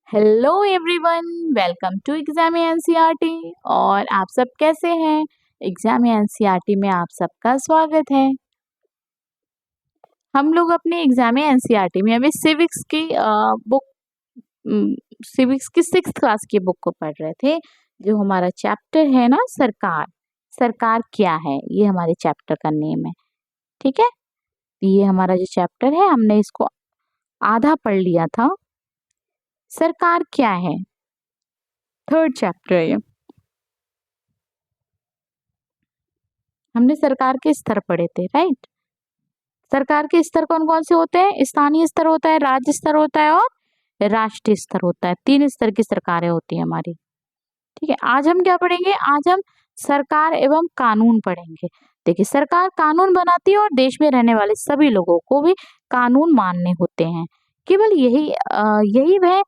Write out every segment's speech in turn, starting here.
Hello everyone, welcome to exam NCERT. और आप सब कैसे हैं? एग्जाम एनसीईआरटी में आप सबका स्वागत है। हम लोग अपने एग्जाम एनसीईआरटी में अभी बुक सिविक्स की 6th क्लास की बुक को पढ़ रहे थे। जो हमारा चैप्टर है ना, सरकार सरकार क्या है, ये हमारे चैप्टर का नेम है। ठीक है, ये हमारा जो चैप्टर है हमने इसको आधा पढ़ लिया था। सरकार क्या है, 3rd चैप्टर है ये। हमने सरकार के स्तर पढ़े थे, राइट। सरकार के स्तर कौन कौन से होते हैं? स्थानीय स्तर होता है, राज्य स्तर होता है और राष्ट्रीय स्तर होता है। 3 स्तर की सरकारें होती है हमारी। ठीक है, आज हम क्या पढ़ेंगे? आज हम सरकार एवं कानून पढ़ेंगे। देखिए, सरकार कानून बनाती है और देश में रहने वाले सभी लोगों को भी कानून मानने होते हैं। केवल यही वह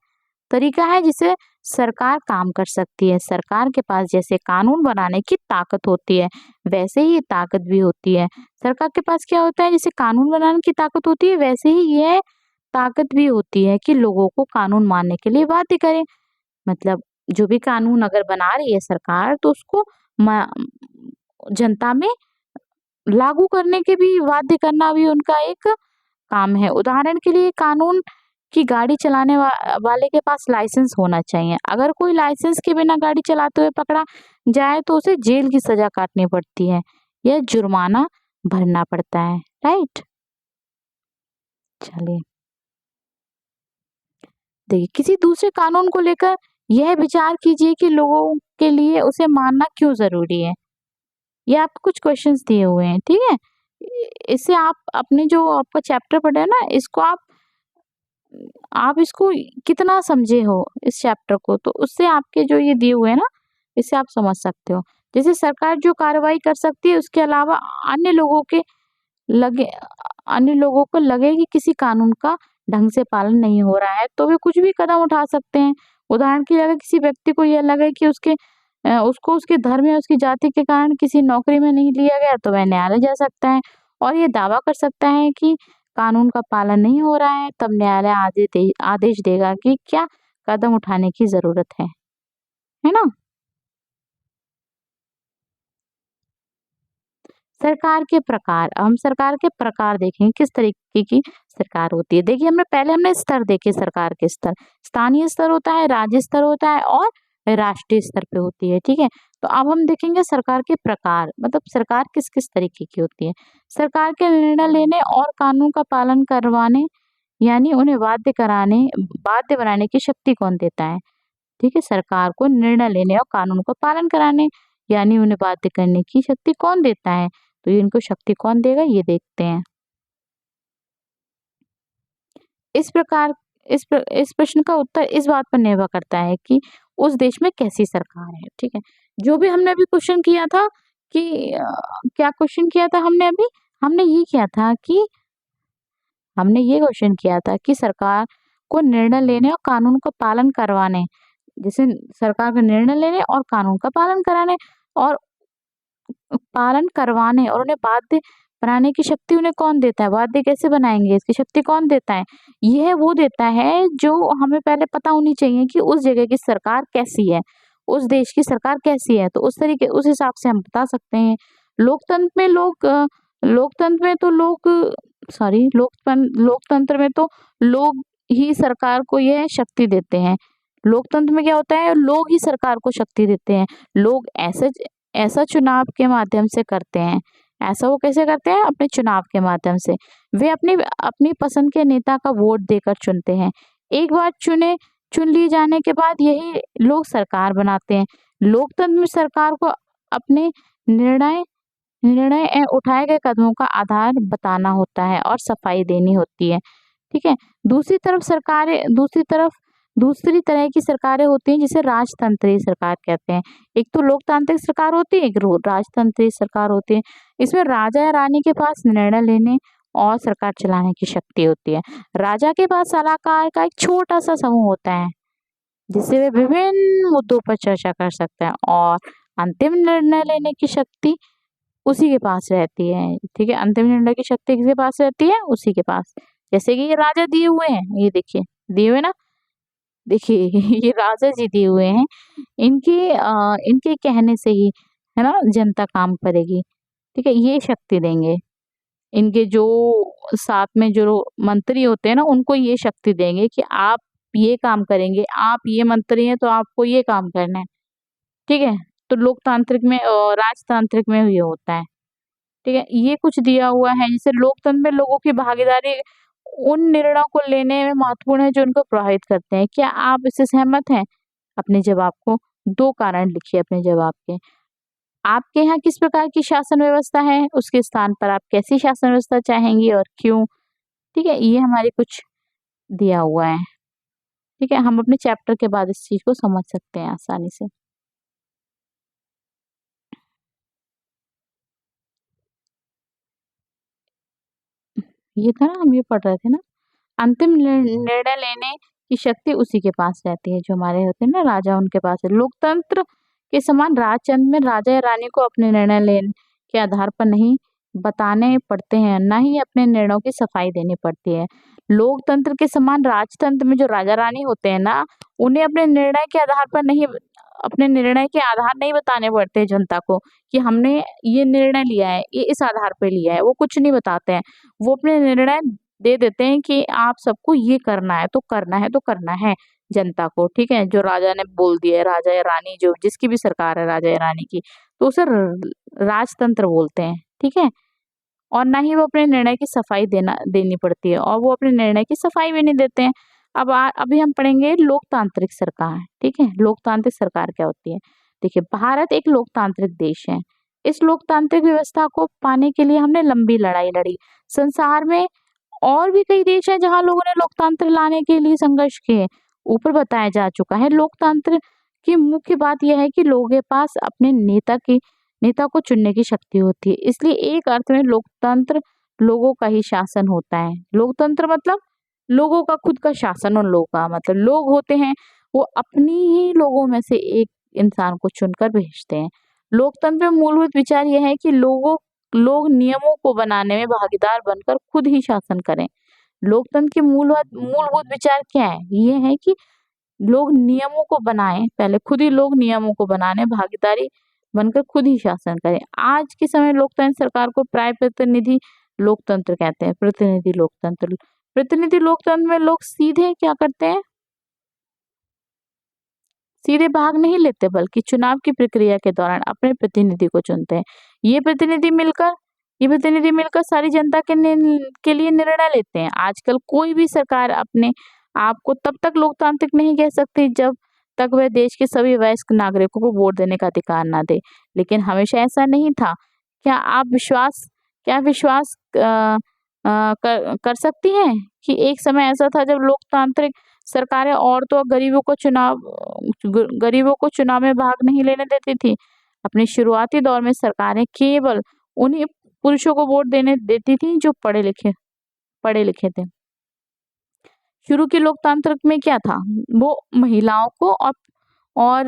तरीका है जिससे सरकार काम कर सकती है। सरकार के पास जैसे कानून बनाने की ताकत होती है, वैसे ही ताकत भी होती है। सरकार के पास क्या होता है? जैसे कानून बनाने की ताकत होती है, वैसे ही यह ताकत भी होती है कि लोगों को कानून मानने के लिए बाध्य करे। मतलब जो भी कानून अगर बना रही है सरकार, तो उसको जनता में लागू करने के भी बाध्य करना भी उनका एक काम है। उदाहरण के लिए, कानून कि गाड़ी चलाने वाले के पास लाइसेंस होना चाहिए। अगर कोई लाइसेंस के बिना गाड़ी चलाते हुए पकड़ा जाए तो उसे जेल की सजा काटनी पड़ती है या जुर्माना भरना पड़ता है, राइट। चलिए, देखिए, किसी दूसरे कानून को लेकर यह विचार कीजिए कि लोगों के लिए उसे मानना क्यों जरूरी है। ये आपको कुछ क्वेश्चंस दिए हुए हैं, ठीक है। इससे आप अपने जो आपका चैप्टर पढ़े हैं ना, इसको आप इसको कितना समझे हो इस चैप्टर को, तो उससे आपके जो ये दिए हुए हैं ना, इससे आप समझ सकते हो। जैसे सरकार जो कार्रवाई कर सकती है, उसके अलावा अन्य लोगों के लगे अन्य लोगों को लगे कि किसी कानून का ढंग से पालन नहीं हो रहा है, तो वे कुछ भी कदम उठा सकते हैं। उदाहरण के लिए, अगर किसी व्यक्ति को यह लगे कि उसको उसके धर्म या उसकी जाति के कारण किसी नौकरी में नहीं लिया गया, तो वह न्यायालय जा सकता है और ये दावा कर सकता है कि कानून का पालन नहीं हो रहा है। तब न्यायालय आदेश देगा कि क्या कदम उठाने की जरूरत है ना। सरकार के प्रकार, हम सरकार के प्रकार देखेंगे, किस तरीके की सरकार होती है। देखिए, हमने स्तर देखे। सरकार के स्तर, स्थानीय स्तर होता है, राज्य स्तर होता है और राष्ट्रीय स्तर पे होती है। ठीक है, तो अब हम देखेंगे सरकार के प्रकार, मतलब सरकार किस किस तरीके की होती है। सरकार के निर्णय लेने और कानून का पालन करवाने, यानी उन्हें बाध्य बनाने की शक्ति कौन देता है? ठीक है, सरकार को निर्णय लेने और कानून को पालन कराने, यानी उन्हें बाध्य करने की शक्ति कौन देता है? तो ये इनको शक्ति कौन देगा, ये देखते हैं। इस प्रकार इस प्रश्न का उत्तर इस बात पर निर्भर करता है कि उस देश में कैसी सरकार है। ठीक है, जो भी हमने अभी क्वेश्चन किया था कि क्या क्वेश्चन किया था हमने अभी? हमने ये किया था कि हमने ये क्वेश्चन किया था कि सरकार को निर्णय लेने और कानून को पालन करवाने, जैसे सरकार का निर्णय लेने और कानून का पालन करवाने और उन्हें बाध्य बनाने की शक्ति उन्हें कौन देता है? बाध्य कैसे बनाएंगे, इसकी शक्ति कौन देता है? यह वो देता है जो हमें पहले पता होनी चाहिए कि उस जगह की सरकार कैसी है, उस देश की सरकार कैसी है, तो उस हिसाब से हम बता सकते हैं। लोकतंत्र में लोग लोकतंत्र में तो लोग सॉरी लोकतंत्र में तो लोग ही सरकार को यह शक्ति देते हैं। लोकतंत्र में क्या होता है? लोग ही सरकार को शक्ति देते हैं। लोग ऐसा चुनाव के माध्यम से करते हैं। ऐसा वो कैसे करते हैं? अपने चुनाव के माध्यम से। वे अपनी अपनी पसंद के नेता का वोट देकर चुनते हैं। एक बार चुन लिए जाने के बाद यही लोग सरकार बनाते हैं। लोकतंत्र में सरकार को अपने निर्णय निर्णय उठाए गए कदमों का आधार बताना होता है और सफाई देनी होती है। ठीक है, दूसरी तरह की सरकारें होती हैं जिसे राजतंत्रीय सरकार कहते हैं। एक तो लोकतांत्रिक सरकार होती है, एक राजतंत्रीय सरकार होती है। इसमें राजा या रानी के पास निर्णय लेने और सरकार चलाने की शक्ति होती है। राजा के पास सलाहकार का एक छोटा सा समूह होता है जिससे वे विभिन्न मुद्दों पर चर्चा कर सकते हैं और अंतिम निर्णय लेने की शक्ति उसी के पास रहती है। ठीक है, अंतिम निर्णय की शक्ति किसके पास रहती है? उसी के पास। जैसे कि ये राजा दिए हुए हैं, ये देखिए दिए हुए ना, देखिए ये राजा जी दिए हुए हैं, इनके कहने से ही है ना जनता काम करेगी, ठीक है? ये शक्ति देंगे। इनके जो साथ में जो मंत्री होते हैं ना, उनको ये शक्ति देंगे कि आप ये काम करेंगे, आप ये मंत्री हैं तो आपको ये काम करना है, ठीक है? तो लोकतांत्रिक में राजतांत्रिक में ये होता है, ठीक है? ये कुछ दिया हुआ है, जैसे लोकतंत्र में लोगों की भागीदारी उन निर्णयों को लेने में महत्वपूर्ण है जो उनको प्रभावित करते हैं। क्या आप इससे सहमत हैं? अपने जवाब को 2 कारण लिखिए अपने जवाब के। आपके यहाँ किस प्रकार की शासन व्यवस्था है? उसके स्थान पर आप कैसी शासन व्यवस्था चाहेंगी और क्यों? ठीक है? ये हमारे कुछ दिया हुआ है, ठीक है? हम अपने चैप्टर के बाद इस चीज़ को समझ सकते हैं आसानी से। ये था ना हम ये पढ़ रहे थे ना? अंतिम निर्णय लेने की शक्ति उसी के पास रहती है, जो हमारे होते हैं ना राजा उनके पास है। लोकतंत्र के समान राजतंत्र में राजा या रानी को अपने निर्णय लेने के आधार पर नहीं बताने पड़ते हैं, ना ही अपने निर्णयों की सफाई देनी पड़ती है। लोकतंत्र के समान राजतंत्र में जो राजा-रानी होते हैं ना, उन्हें अपने निर्णय के आधार नहीं बताने पड़ते हैं जनता को कि हमने ये निर्णय लिया है, ये इस आधार पे लिया है, वो कुछ नहीं बताते हैं। वो अपने निर्णय दे देते हैं कि आप सबको ये करना है, तो करना है तो करना है जनता को, ठीक है? जो राजा ने बोल दिया है, राजा या रानी जो जिसकी भी सरकार है राजा या रानी की, तो उसे राजतंत्र बोलते हैं, ठीक है? और ना ही वो अपने निर्णय की सफाई देनी पड़ती है और वो अपने निर्णय की सफाई भी नहीं देते हैं। अभी हम पढ़ेंगे लोकतांत्रिक सरकार, ठीक है? लोकतांत्रिक सरकार क्या होती है? देखिए, भारत एक लोकतांत्रिक देश है। इस लोकतांत्रिक व्यवस्था को पाने के लिए हमने लंबी लड़ाई लड़ी। संसार में और भी कई देश हैं जहाँ लोगों ने लोकतंत्र लाने के लिए संघर्ष किए। ऊपर बताया जा चुका है लोकतंत्र की मुख्य बात यह है कि लोगों के पास अपने नेता को चुनने की शक्ति होती है। इसलिए एक अर्थ में लोकतंत्र लोगों का ही शासन होता है। लोकतंत्र मतलब लोगों का खुद का शासन और लोगों का मतलब लोग होते हैं वो अपनी ही लोगों में से एक इंसान को चुनकर भेजते हैं। लोकतंत्र में मूलभूत विचार यह है कि लोग नियमों को बनाने में भागीदार बनकर खुद ही शासन करें। लोकतंत्र के मूलभूत विचार क्या है? ये है कि लोग नियमों को बनाएं, पहले खुद ही लोग नियमों को बनाने भागीदारी बनकर खुद ही शासन करें। आज के समय लोकतंत्र सरकार को प्राय प्रतिनिधि लोकतंत्र कहते हैं। प्रतिनिधि लोकतंत्र में लोग सीधे क्या करते हैं? सीधे भाग नहीं लेते बल्कि चुनाव की प्रक्रिया के दौरान अपने प्रतिनिधि को चुनते हैं। ये प्रतिनिधि मिलकर सारी जनता के लिए निर्णय लेते हैं। आजकल कोई भी सरकार अपने आप को तब तक लोकतांत्रिक नहीं कह सकती जब तक वह देश के सभी वयस्क नागरिकों को वोट देने का अधिकार ना दे। लेकिन हमेशा ऐसा नहीं था। क्या विश्वास कर सकती हैं कि एक समय ऐसा था जब लोकतांत्रिक सरकारें औरतों और गरीबों को चुनाव में भाग नहीं लेने देती थी। अपने शुरुआती दौर में सरकारें केवल उन्हीं पुरुषों को वोट देने देती थी जो पढ़े लिखे थे। शुरू के लोकतांत्रिक में क्या था? वो महिलाओं को और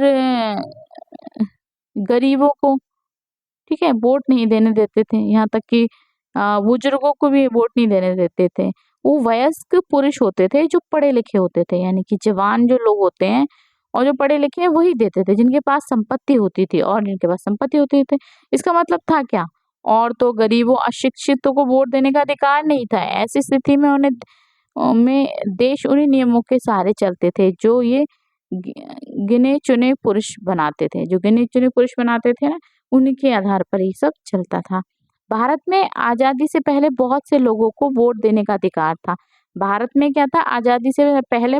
गरीबों को, ठीक है, वोट नहीं देने देते थे। यहाँ तक कि बुजुर्गों को भी वोट नहीं देने देते थे। वो वयस्क पुरुष होते थे जो पढ़े लिखे होते थे, यानी कि जवान जो लोग होते हैं और जो पढ़े लिखे हैं वही देते थे, जिनके पास संपत्ति होती थी और जिनके पास संपत्ति होती थी। इसका मतलब था क्या? औरतों, गरीबों, अशिक्षितों को वोट देने का अधिकार नहीं था। ऐसी स्थिति में देश उन्हीं नियमों के सहारे चलते थे जो ये गि गिने-चुने पुरुष बनाते थे। जो गिने-चुने पुरुष बनाते थे ना, उन्हीं के आधार पर ये सब चलता था। भारत में आज़ादी से पहले बहुत से लोगों को वोट देने का अधिकार था। भारत में क्या था? आज़ादी से पहले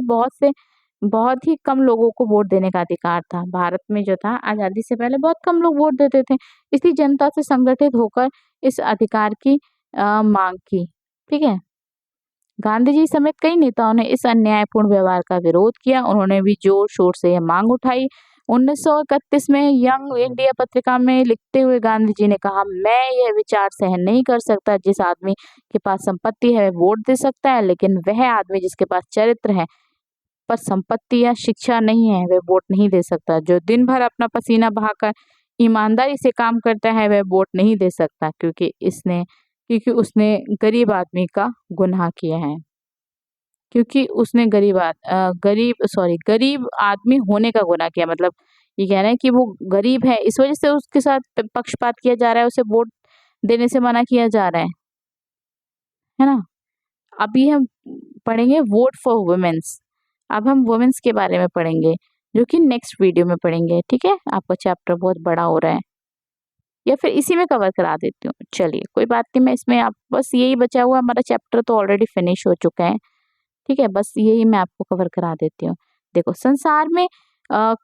बहुत ही कम लोगों को वोट देने का अधिकार था। भारत में जो था आज़ादी से पहले बहुत कम लोग वोट देते थे। इसलिए जनता से संगठित होकर इस अधिकार की माँग की। ठीक है? गांधी जी समेत कई नेताओं ने इस अन्यायपूर्ण व्यवहार का विरोध किया। उन्होंने भी जोर-शोर से यह मांग उठाई। 1931 में यंग इंडिया पत्रिका में लिखते हुए गांधी जी ने कहा, मैं यह विचार सहन नहीं कर सकता जिस आदमी के पास संपत्ति है वह वोट दे सकता है, लेकिन वह आदमी जिसके पास चरित्र है पर संपत्ति या शिक्षा नहीं है वह वोट नहीं दे सकता। जो दिन भर अपना पसीना बहाकर ईमानदारी से काम करता है वह वोट नहीं दे सकता क्योंकि उसने गरीब आदमी का गुनाह किया है। क्योंकि उसने गरीब आदमी होने का गुनाह किया। मतलब ये कह रहे हैं कि वो गरीब है, इस वज़ह से उसके साथ पक्षपात किया जा रहा है, उसे वोट देने से मना किया जा रहा है ना? अभी हम पढ़ेंगे वोट फॉर वुमेन्स। अब हम वुमेन्स के बारे में पढ़ेंगे, जो कि नेक्स्ट वीडियो में पढ़ेंगे, ठीक है? आपका चैप्टर बहुत बड़ा हो रहा है, या फिर इसी में कवर करा देती हूँ। चलिए, कोई बात नहीं, मैं इसमें आप बस यही बचा हुआ, हमारा चैप्टर तो ऑलरेडी फिनिश हो चुका है, ठीक है? बस यही मैं आपको कवर करा देती हूँ। देखो, संसार में अ,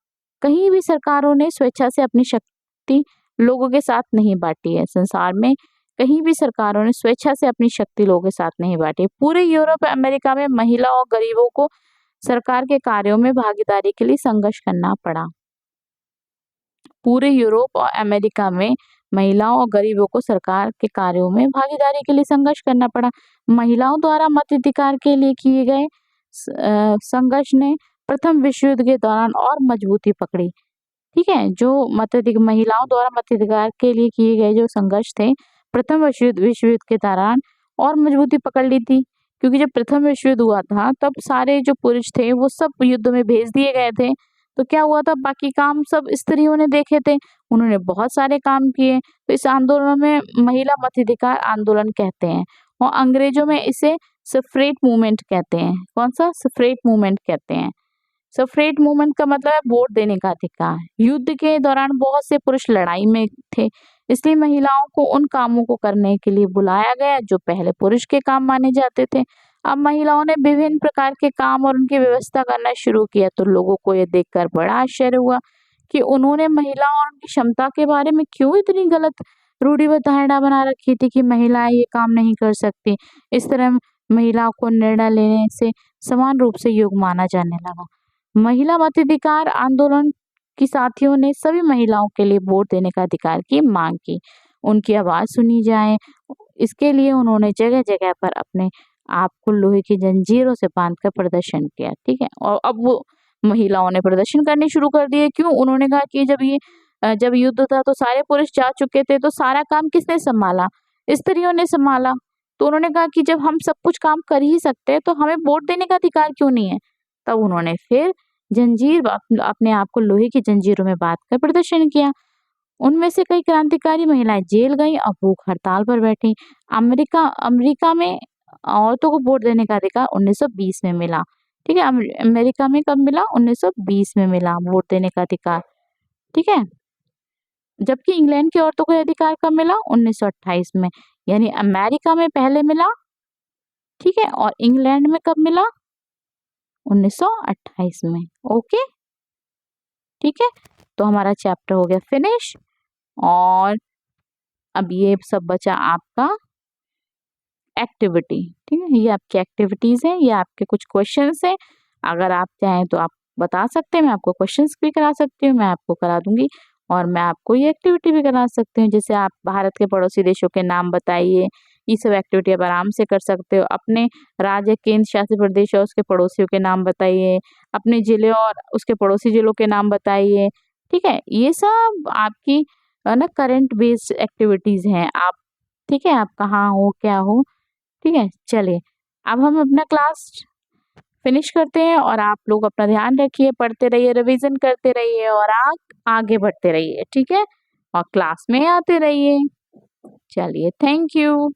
कहीं भी सरकारों ने स्वेच्छा से अपनी शक्ति लोगों के साथ नहीं बाँटी है। संसार में कहीं भी सरकारों ने स्वेच्छा से अपनी शक्ति लोगों के साथ नहीं बाँटी है। पूरे यूरोप, अमेरिका में महिला और गरीबों को सरकार के कार्यों में भागीदारी के लिए संघर्ष करना पड़ा। पूरे यूरोप और अमेरिका में महिलाओं और गरीबों को सरकार के कार्यों में भागीदारी के लिए संघर्ष करना पड़ा। महिलाओं द्वारा मताधिकार के लिए किए गए संघर्ष ने प्रथम विश्व युद्ध के दौरान और मजबूती पकड़ी। ठीक है, जो मताधिक महिलाओं द्वारा मताधिकार के लिए किए गए जो संघर्ष थे, प्रथम विश्व युद्ध के दौरान और मजबूती पकड़ ली थी। क्योंकि जब प्रथम विश्व युद्ध हुआ था, तब सारे जो पुरुष थे वो सब युद्ध में भेज दिए गए थे। तो क्या हुआ था, बाकी काम सब स्त्रियों ने देखे थे, उन्होंने बहुत सारे काम किए। तो इस आंदोलन में महिला मताधिकार आंदोलन कहते हैं, और अंग्रेजों में इसे सफ्रेट मूवमेंट कहते हैं। कौन सा? सफ्रेट मूवमेंट कहते हैं। सफ्रेट मूवमेंट का मतलब है वोट देने का अधिकार। युद्ध के दौरान बहुत से पुरुष लड़ाई में थे, इसलिए महिलाओं को उन कामों को करने के लिए बुलाया गया जो पहले पुरुष के काम माने जाते थे। अब महिलाओं ने विभिन्न प्रकार के काम और उनकी व्यवस्था करना शुरू किया, तो लोगों को यह देखकर बड़ा आश्चर्य हुआ कि उन्होंने महिलाओं और उनकी क्षमता के बारे में क्यों इतनी गलत रूढ़िबद्ध धारणा बना रखी थी कि महिलाएं ये काम नहीं कर सकती। इस तरह महिलाओं को निर्णय लेने से समान रूप से योग्य माना जाने लगा। महिला मताधिकार आंदोलन की साथियों ने सभी महिलाओं के लिए वोट देने का अधिकार की मांग की, उनकी आवाज सुनी जाए। इसके लिए उन्होंने जगह-जगह पर अपने आप को लोहे की जंजीरों से बांधकर प्रदर्शन किया, ठीक है? और अब वो महिलाओं ने प्रदर्शन करने शुरू कर दिए। क्यों? उन्होंने कहा कि जब युद्ध था तो सारे पुरुष जा चुके थे, तो सारा काम किसने संभाला? स्त्रियों ने संभाला। तो उन्होंने कहा कि जब हम सब कुछ काम कर ही सकते हैं, तो हमें वोट देने का अधिकार क्यों नहीं है? तब उन्होंने फिर अपने आप को लोहे की जंजीरों में बांधकर प्रदर्शन किया। उनमें से कई क्रांतिकारी महिलाएं जेल गईं और भूख हड़ताल पर बैठी। अमेरिका में औरतों को वोट देने का अधिकार 1920 में मिला। ठीक है, अमेरिका में कब मिला? 1920 में मिला वोट देने का अधिकार। ठीक है, जबकि इंग्लैंड की औरतों को यह अधिकार कब मिला? 1928 में। यानी अमेरिका में पहले मिला, ठीक है, और इंग्लैंड में कब मिला? 1928 में। ओके, ठीक है, तो हमारा चैप्टर हो गया फिनिश। और अब ये सब बचा आपका एक्टिविटी, ठीक है, ये आपकी एक्टिविटीज है, ये आपके कुछ क्वेश्चंस है। अगर आप चाहें तो आप बता सकते हैं, मैं आपको क्वेश्चंस भी करा सकती हूँ, मैं आपको करा दूंगी, और मैं आपको ये एक्टिविटी भी करा सकती हूँ। जैसे आप भारत के पड़ोसी देशों के नाम बताइए, ये सब एक्टिविटी आप आराम से कर सकते हो। अपने राज्य, केंद्र शासित प्रदेश और उसके पड़ोसियों के नाम बताइए, अपने जिले और उसके पड़ोसी जिलों के नाम बताइए, ठीक है। ये सब आपकी ना करंट बेस्ड एक्टिविटीज हैं। आप, ठीक है, आप कहाँ हो, क्या हो, ठीक है। चलिए, अब हम अपना क्लास फिनिश करते हैं, और आप लोग अपना ध्यान रखिए, पढ़ते रहिए, रिवीजन करते रहिए, और आप आगे बढ़ते रहिए, ठीक है, और क्लास में आते रहिए। चलिए, थैंक यू।